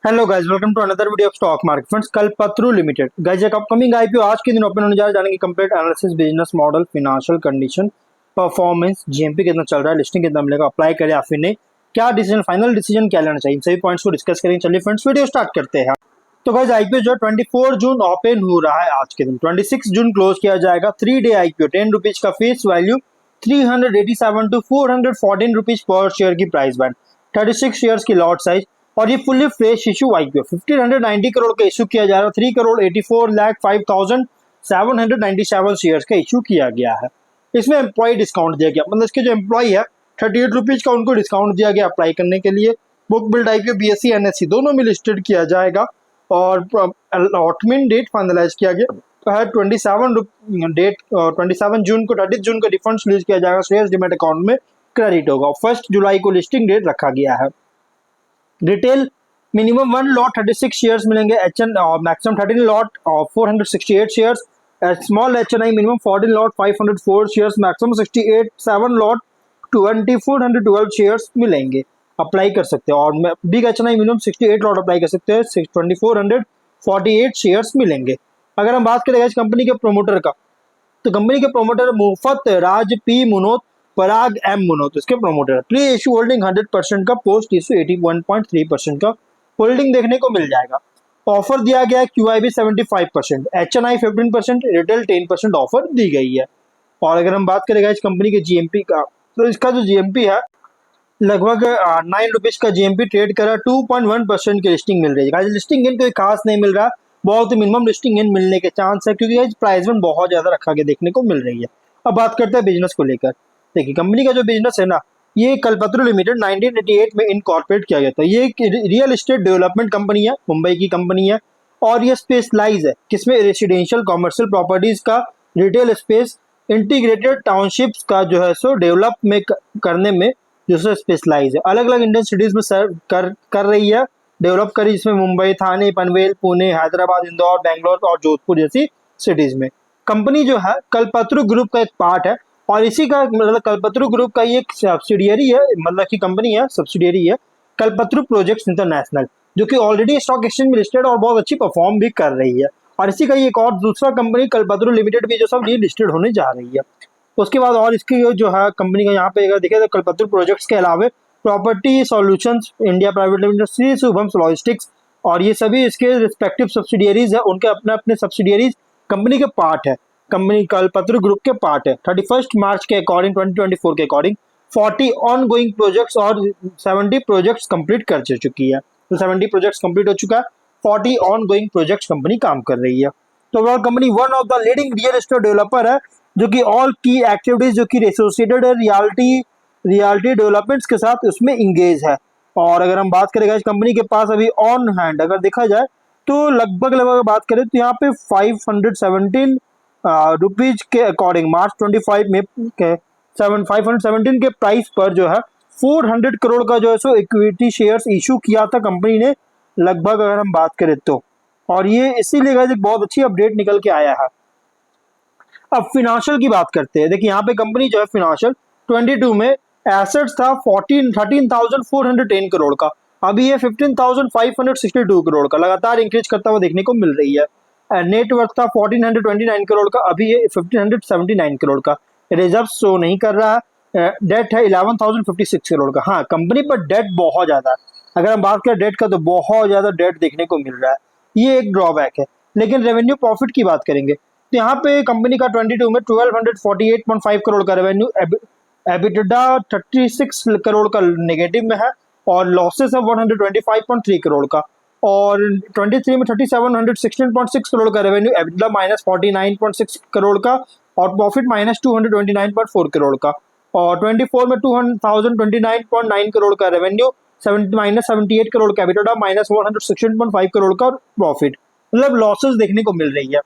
Hello guys, welcome to another video of stock market. Friends, Kalpataru limited guys एक upcoming IPO आज के दिन open होने जा रहा है। जानेंगे complete analysis, business model, financial condition, performance, GMP कितना चल रहा है, लिस्टिंग कितना मिलेगा, अप्लाई करें या फिर नहीं, क्या डिसीजन, फाइनल डिसीजन क्या लेना चाहिए, इन सभी पॉइंट्स को डिस्कस करेंगे। चलिए फ्रेंड्स, वीडियो स्टार्ट करते हैं। तो गाइस आईपीओ जो 24 जून ओपन हो रहा है आज के दिन, 26 जून क्लोज किया जाएगा। 3 डे आईपीओ, 10 रुपीज का फेस वैल्यू, 387 टू 414 रुपीज पर शेयर की प्राइस बैंड, 36 शेयर्स की लॉट साइज, और ये fully fresh issue IPO 1590 crore का इशू किया जा रहा है। 3 करोड़ 84 लाख 5797 शेयर्स का इशू किया गया है। इसमें एम्प्लॉय डिस्काउंट दिया गया, मतलब इसके जो एम्प्लॉय है 38 रुपीज का उनको डिस्काउंट दिया गया अप्लाई करने के लिए। Book build IPO BSc NSC दोनों में लिस्टेड किया जाएगा और अलॉटमेंट डेट फाइनलाइज किया गया है 27 जून को, 30 जून को रिफंड रिलीज किया जाएगा, शेयर्स डीमैट अकाउंट में क्रेडिट होगा। 1 जुलाई को लिस्टिंग डेट रखा गया है। रिटेल मिनिमम 1 लॉट 36 शेयर्स मिलेंगे, HN maximum 13 lot 468 shares, small HNI minimum 14 lot 504 shares, maximum 7 lot 2412 shares मिलेंगे, अप्लाई कर सकते हैं। और big HNI minimum 68 lot apply कर सकते हैं, 2448 शेयर्स मिलेंगे। अगर हम बात करें इस कंपनी के प्रोमोटर का, तो कंपनी के प्रोमोटर मुफ्त राज पी मुनोत, पराग एम मुनोत इसके प्रोमोटर। प्री इशू होल्डिंग 100% का, पोस्ट इशू 81.3% का होल्डिंग देखने को मिल जाएगा। ऑफर दिया गया है क्यूआईबी 75%, एचएनआई 15%, रिटेल 10% ऑफर दी गई है। और अगर हम बात करेंगे इस कंपनी के जीएमपी का, तो इसका जो जीएमपी है लगभग 9 रुपीज का जीएमपी ट्रेड कर रहा है, 2.1% की लिस्टिंग मिल रही है। लिस्टिंग इन कोई खास नहीं मिल रहा, बहुत ही मिनिमम लिस्टिंग इन मिलने के चांस है, क्योंकि प्राइस में बहुत ज्यादा रखा गया देखने को मिल रही है। अब बात करते हैं बिजनेस को लेकर। देखिए कंपनी का जो बिजनेस है ना, ये कल्पतरू लिमिटेड 1988 में इनकॉर्पोरेट किया गया था। ये एक रियल एस्टेट डेवलपमेंट कंपनी है, मुंबई की कंपनी है, और ये स्पेशलाइज है किसमें, रेसिडेंशियल कॉमर्शियल प्रॉपर्टीज का, रिटेल स्पेस, इंटीग्रेटेड टाउनशिप्स का जो है सो डेवलप में करने में जो है स्पेशलाइज है। अलग अलग इंडियन सिटीज में सर्व कर रही है, डेवलप करी, जिसमें मुंबई, थाने, पनवेल, पुणे, हैदराबाद, इंदौर, बेंगलोर और जोधपुर जैसी सिटीज में। कंपनी जो है कल्पतरू ग्रुप का एक पार्ट है, और इसी का मतलब कल्पतरू ग्रुप का ये एक सब्सिडियरी है, मतलब की कंपनी है, सब्सिडियरी है कल्पतरू प्रोजेक्ट्स इंटरनेशनल, जो कि ऑलरेडी स्टॉक एक्सचेंज में लिस्टेड और बहुत अच्छी परफॉर्म भी कर रही है। और इसी का एक और दूसरा कंपनी कल्पतरू लिमिटेड भी जो सब ये लिस्टेड होने जा रही है। उसके बाद और इसकी जो है कंपनी का यहाँ पे अगर देखें तो कल्पतरू प्रोजेक्ट्स के अलावा property solutions India private limited, Shri Shubham logistics, और ये सभी इसके रिस्पेक्टिव सब्सिडियरीज है, उनके अपने अपने सब्सिडियरीज कंपनी के पार्ट है, कंपनी कल्पतरू ग्रुप के पार्ट है। 31 मार्च के अकॉर्डिंग, 2024 के अकॉर्डिंग 40 ऑन गोइंग प्रोजेक्ट्स और 70 प्रोजेक्ट्स कंप्लीट कर चुकी है। तो 70 प्रोजेक्ट्स कंप्लीट हो चुका है, 40 ऑन गोइंग प्रोजेक्ट्स कंपनी काम कर रही है। तो overall company one of the leading real estate developer है, जो कि ऑल की एक्टिविटीज जो कि एसोसिएटेड है रियलिटी डेवलपमेंट्स के साथ उसमें इंगेज है। और अगर हम बात करें इस कंपनी के पास अभी ऑन हैंड अगर देखा जाए तो लगभग बात करें तो यहाँ पे 517 रुपीज के अकॉर्डिंग मार्च 25 में के 517 के प्राइस पर जो है 400 करोड़ का जो है सो इक्विटी शेयर्स इशू किया था कंपनी ने, लगभग अगर हम बात करें तो। और ये इसीलिए गाइस एक बहुत अच्छी अपडेट निकल के आया है। अब फिनेंशियल की बात करते हैं। देखिए यहाँ पे कंपनी जो है फिनेंशियल 22 में एसेट्स था 13,410 करोड़ का, अभी ये 15,562 करोड़ का लगातार इंक्रीज करता हुआ देखने को मिल रही है। नेटवर्थ था 1429 करोड़ का, अभी ये 1579 करोड़ का। रिजर्व शो नहीं कर रहा है। डेट है 11,056 करोड़ का। हाँ, कंपनी पर डेट बहुत ज्यादा है, अगर हम बात करें डेट का तो बहुत ज्यादा डेट देखने को मिल रहा है, ये एक ड्रॉबैक है। लेकिन रेवेन्यू प्रॉफिट की बात करेंगे तो यहाँ पे कंपनी का 22 में 1248.5 करोड़ का रेवेन्यू, एबिटडा 36 करोड़ का नेगेटिव में है, और लॉसेस है 125.3 करोड़ का। और 23 में 3716.6 करोड़ का रेवेन्यू, एबिटडा माइनस 49.6 करोड़ का, और प्रॉफिट माइनस 229.4 करोड़ का। और 24 में 1029.9 करोड़ का रेवेन्यू, माइनस 78 करोड़ का एबिटडा, माइनस 116.5 करोड़ का प्रॉफिट, मतलब लॉसेस देखने को मिल रही है।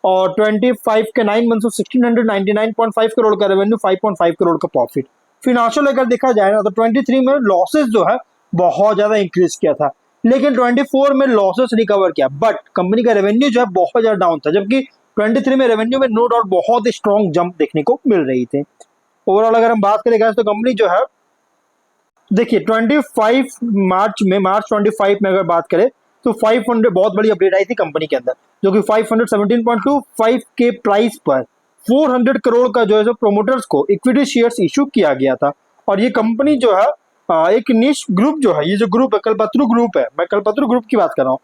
और 25 के 9 मंथ्स में 1699.5 करोड़ का रेवेन्यू, 5.5 करोड़ का प्रॉफिट। फिनेंशियल अगर देखा जाए ना तो 23 में लॉसेस जो है बहुत ज्यादा इंक्रीज किया था, लेकिन 24 में लॉसेस रिकवर किया, बट कंपनी का रेवेन्यू जो है बहुत ज्यादा डाउन था, जबकि 23 में रेवेन्यू में नो डाउट बहुत स्ट्रॉन्ग जंप देखने को मिल रही थी। ओवरऑल अगर हम बात करें तो कंपनी जो है देखिए मार्च 25 में अगर बात करें तो 500 बहुत बड़ी अपडेट आई थी कंपनी के अंदर, जो कि 517.25 के प्राइस पर 400 करोड़ का जो है प्रोमोटर्स को इक्विटी शेयर्स इशू किया गया था। और ये कंपनी जो है एक निश ग्रुप जो है, ये जो ग्रुप है कल्पतरु ग्रुप है, मैं कल्पतरु ग्रुप की बात कर रहा हूँ।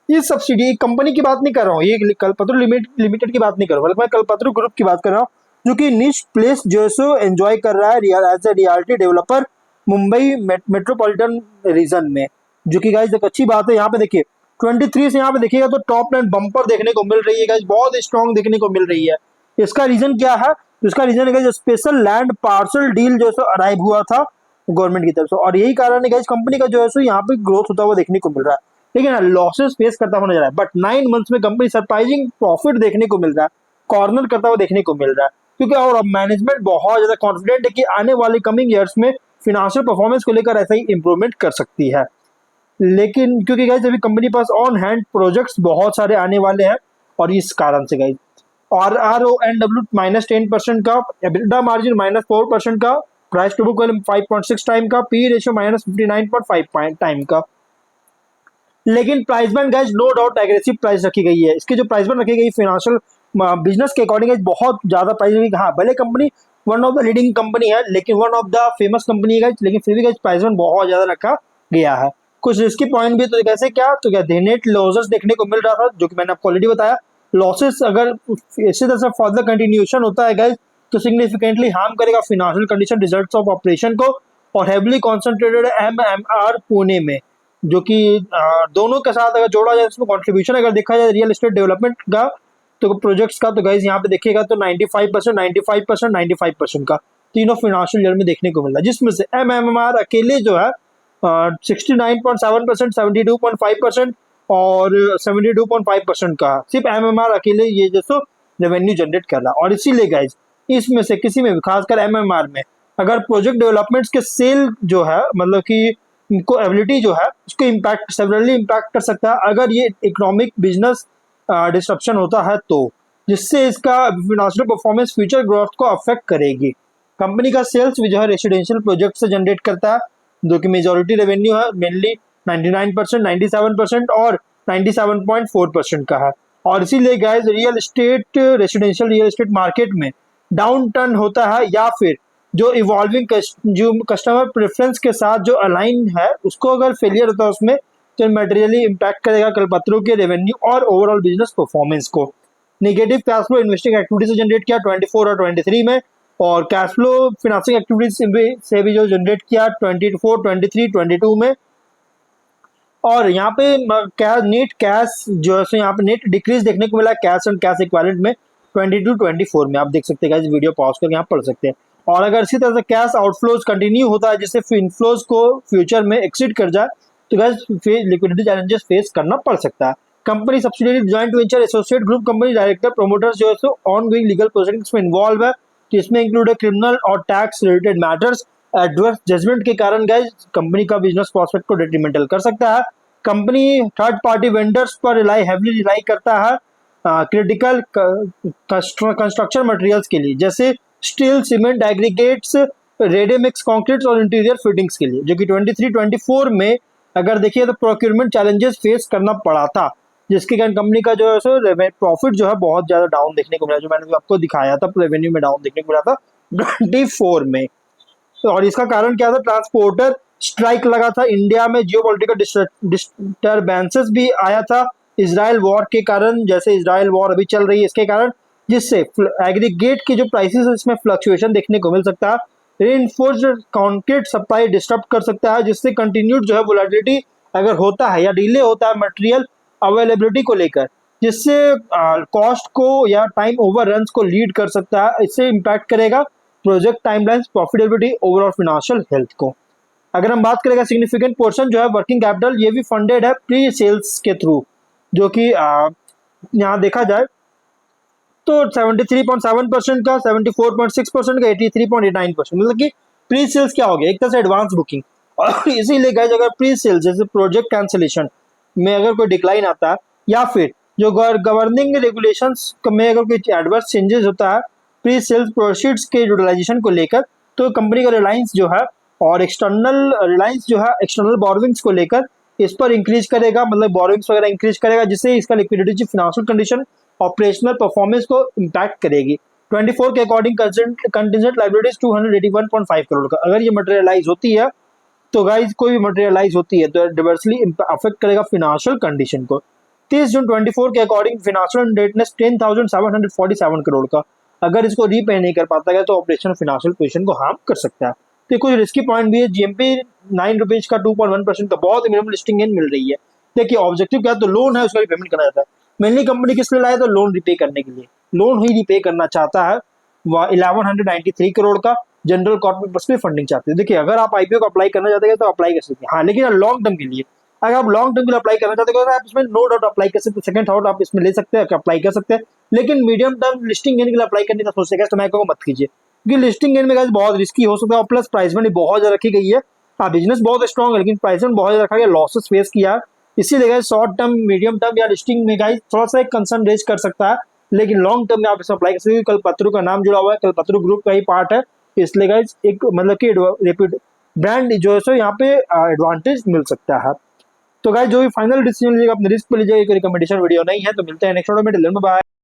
ये सब्सिडी कंपनी की बात नहीं कर रहा हूँ, ये कल्पतरु लिमिटेड की बात नहीं कर रहा हूँ, बल्कि मैं कल्पतरु ग्रुप की बात कर रहा हूँ, जो कि निश प्लेस जो है सो एंजॉय कर रहा है as a reality developer Mumbai metropolitan region में। जो कि गाइस एक अच्छी बात है। यहाँ पे देखिए 23 से यहाँ पे देखिएगा तो टॉप लाइन बम्पर देखने को मिल रही है गाइस, बहुत स्ट्रॉन्ग देखने को मिल रही है। इसका रीजन क्या है? इसका रीजन है जो स्पेशल लैंड पार्सल डील जो है अराइव हुआ था गवर्नमेंट की तरफ से, और यही कारण है गाइस कंपनी का जो है सो यहाँ पे ग्रोथ होता हुआ देखने को मिल रहा है। लेकिन लॉसेस फेस करता हुआ नजर आ रहा है, बट 9 मंथ्स में कंपनी सरप्राइजिंग प्रॉफिट देखने को मिल रहा है, कॉर्नर करता हुआ देखने को मिल रहा है। क्योंकि और अब मैनेजमेंट बहुत ज्यादा कॉन्फिडेंट है कि आने वाले कमिंग ईयर्स में फिनेंशियल परफॉर्मेंस को लेकर ऐसा ही इंप्रूवमेंट कर सकती है। लेकिन क्योंकि गाइस अभी company pass on hand projects बहुत सारे आने वाले हैं, और इस कारण से गाइस और RONW -10% का, EBITDA मार्जिन -4% का, price to book value 5.6 time का, पी रेशियो -59.5 टाइम का। लेकिन price band guys no doubt aggressive price रखी गई है। इसकी जो प्राइस बैंड रखी गई फिनेंशियल बिजनेस के अकॉर्डिंग बहुत ज्यादा प्राइस रखी। हाँ भले company one of the leading company है, लेकिन one of the famous company है, लेकिन फिर भी गाइस प्राइस बैंड बहुत ज्यादा रखा गया है। कुछ रिस्की पॉइंट भी तो कैसे क्या, तो क्या नेट लॉसेस देखने को मिल रहा था, जो कि मैंने आपको ऑलरेडी बताया। लॉसेस अगर इसी तरह से फर्दर कंटिन्यूएशन होता है गाइस तो सिग्निफिकेंटली हार्म करेगा financial condition results of operation को, और हेविली कॉन्सेंट्रेटेड MMR पुणे में, जो कि दोनों के साथ अगर जोड़ा जाए इसमें कंट्रीब्यूशन अगर देखा जाए रियल एस्टेट डेवलपमेंट का तो प्रोजेक्ट्स का, तो गाइस यहाँ पे देखिएगा तो 95%, 95%, 95% का तीनों फिनेंशियल ईयर में देखने को मिल रहा है, जिसमें से MMR अकेले जो है 69.7%, 72.5% और 72.5% का सिर्फ MMR अकेले ये जैसो रेवेन्यू जनरेट कर रहा है। और इसीलिए गाइज इसमें से किसी में भी खासकर MMR में अगर प्रोजेक्ट डेवलपमेंट्स के सेल जो है मतलब कि इनको एबिलिटी जो है उसको इम्पैक्ट सेवरली इम्पैक्ट कर सकता है अगर ये इकोनॉमिक बिजनेस डिस्ट्रप्शन होता है, तो जिससे इसका फिनेंशियल परफॉर्मेंस फ्यूचर ग्रोथ को अफेक्ट करेगी। कंपनी का सेल्स भी जो है रेसिडेंशियल प्रोजेक्ट से जनरेट करता है, जो कि मेजॉरिटी रेवेन्यू है मेनली 99%, 97% और 97.4% का है। और इसीलिए guys real estate residential real estate market में डाउन टर्न होता है या फिर जो इवॉल्विंग जो कस्टमर प्रेफरेंस के साथ जो अलाइन है उसको अगर फेलियर होता है उसमें, तो मटेरियली इम्पैक्ट करेगा कल्पतरु के रेवेन्यू और ओवरऑल बिजनेस परफॉर्मेंस को। Negative cash flow investing activity से जनरेट किया 24 और 23 में, और कैश फ्लो फिनेंसिंग एक्टिविटीज से भी जो जनरेट किया 24, 23, 22 में। और यहाँ पे क्या नेट कैश जो है यहाँ पे नेट डिक्रीज देखने को मिला कैश एंड कैश इक्विवेलेंट में 22, 24 में। आप देख सकते हैं गाइस, वीडियो पॉज करके यहाँ पढ़ सकते हैं। और अगर इसी तरह से कैश आउटफ्लोज कंटिन्यू होता है जिससे इनफ्लोज को फ्यूचर में एक्सीड कर जाए, तो गाइस लिक्विडिटी चैलेंजेस फेस करना पड़ सकता है। Company subsidiary joint venture associate group company director promoters जो है ऑन गोइंग लीगल प्रोसीडिंग्स में इन्वॉल्व है, तो इसमें इंक्लूड क्रिमिनल और tax related matters. Adverse judgement के कारण गाइस कंपनी का बिजनेस प्रॉस्पेक्ट को डिट्रीमेंटल कर सकता है। कंपनी थर्ड पार्टी वेंडर्स पर हेवली रिलाई करता है क्रिटिकल कंस्ट्रक्शन मटेरियल्स के लिए, जैसे steel, cement, aggregates, ready mix concrete और इंटीरियर फिटिंग्स के लिए, जो कि 23-24 में अगर देखिए तो प्रोक्योरमेंट चैलेंजेस फेस करना पड़ा था, जिसके कारण कंपनी का जो है सो प्रॉफिट जो है बहुत ज्यादा डाउन देखने को मिला, जो मैंने आपको दिखाया था रेवेन्यू में डाउन देखने को मिला था 24 में। और इसका कारण क्या था? ट्रांसपोर्टर स्ट्राइक लगा था इंडिया में, जियोपॉलिटिकल डिस्टर्बेंसेस भी आया था इजराइल वॉर के कारण, जैसे इजराइल वॉर अभी चल रही है इसके कारण, जिससे एग्रीगेट की जो प्राइसेस है इसमें फ्लक्चुएशन देखने को मिल सकता है। रीइंफोर्स्ड कंक्रीट सप्लाई डिस्टर्ब कर सकता है, जिससे कंटिन्यूड जो है वोलेटिलिटी अगर होता है या डिले होता है मटेरियल अवेलेबिलिटी को लेकर, जिससे कॉस्ट को या टाइम ओवर रन्स को लीड कर सकता है। इससे इम्पैक्ट करेगा project timelines, profitability, overall financial health को। अगर हम बात करेंगे सिग्निफिकेंट पोर्शन जो है वर्किंग कैपिटल, ये भी फंडेड है प्री सेल्स के थ्रू, जो कि यहाँ देखा जाए तो 73.7% का, 74.6% का, 83.89%, मतलब कि प्री सेल्स क्या हो गया, एक तरह से एडवांस बुकिंग। और इसीलिए गाइस अगर प्री सेल्स जैसे प्रोजेक्ट कैंसिलेशन में अगर कोई डिक्लाइन आता है या फिर जो गवर्निंग रेगुलेशंस में अगर कोई एडवर्स चेंजेस होता है प्री सेल्स प्रोसीड्स के यूटिलाइजेशन को लेकर, तो कंपनी का रिलायंस जो है और एक्सटर्नल रिलायंस जो है एक्सटर्नल बोरोविंग्स को लेकर इस पर इंक्रीज करेगा, मतलब बोरोविंग्स वगैरह इंक्रीज करेगा, जिससे इसका liquidity, financial condition, operational performance को इम्पैक्ट करेगी। 24 के अकॉर्डिंग कंटिजेंट लाइबिलिटीज 281.5 करोड़ का अगर ये मटेरियलाइज होती है तो गाइज कोई भी मटेरियलाइज होती है तो डिवर्सली अफेक्ट करेगा फाइनेंशियल कंडीशन को। 30 जून 24 के अकॉर्डिंग फाइनेंशियल इंडेटनेस 10,747 करोड़ का अगर इसको रीपे नहीं कर पाता है तो ऑपरेशन फाइनेंशियल पोजीशन को हार्म कर सकता है। तो कुछ रिस्की पॉइंट भी है। जीएमपी 9 रुपीज का 2.1% का बहुत मिनिमम लिस्टिंग गेन मिल रही है। देखिए ऑब्जेक्टिव क्या है, तो लोन है उसका भी पेमेंट करना चाहता है। मेनली कंपनी किस लिए लाया, तो लोन रिपे करने के लिए, लोन ही रिपे करना चाहता है। वह 1193 करोड़ का जनरल कॉर्पोरेट पे फंडिंग चाहते हैं। देखिए अगर आप आईपीओ को अप्लाई करना चाहते हैं तो अप्लाई कर सकते हैं, हाँ, लेकिन लॉन्ग टर्म के लिए अगर आप लॉन्ग टर्म के लिए अप्लाई करना चाहते हो तो आप इसमें नो डाउट अप्लाई कर सकते हैं, सेकंड थॉट आप इसमें ले सकते हैं, अप्लाई कर सकते हैं। लेकिन मीडियम टर्म लिस्टिंग गेन के लिए अप्लाई करने का सोचते हैं तो मैं कहूँगा मत कीजिए, क्योंकि लिस्टिंग गेन में गाइस बहुत रिस्की हो सकता है, और प्लस प्राइस में बहुत ज्यादा रखी गई है। हाँ, बिजनेस बहुत स्ट्रॉन्ग है लेकिन प्राइस में बहुत ज्यादा रखा गया, लॉसेस फेस किया, इसीलिए guys short term, medium term या लिस्टिंग में गाइस थोड़ा सा एक कंसर्न रेज कर सकता है, लेकिन लॉन्ग टर्म में आप इसे अप्लाई कर सकते हैं। कल्पतरु का नाम जुड़ा हुआ है, कल्पतरु ग्रुप का ही पार्ट है, इसलिए गाइस एक मतलब कि रेप्यूट ब्रांड जो है सो यहाँ पे एडवांटेज मिल सकता है। तो गाइस जो भी फाइनल डिसीजन लीजिएगा अपने रिस्क पे लीजिएगा, कोई रिकमेंडेशन वीडियो नहीं है। तो मिलते हैं नेक्स्ट वीडियो में, टिल देन बाय।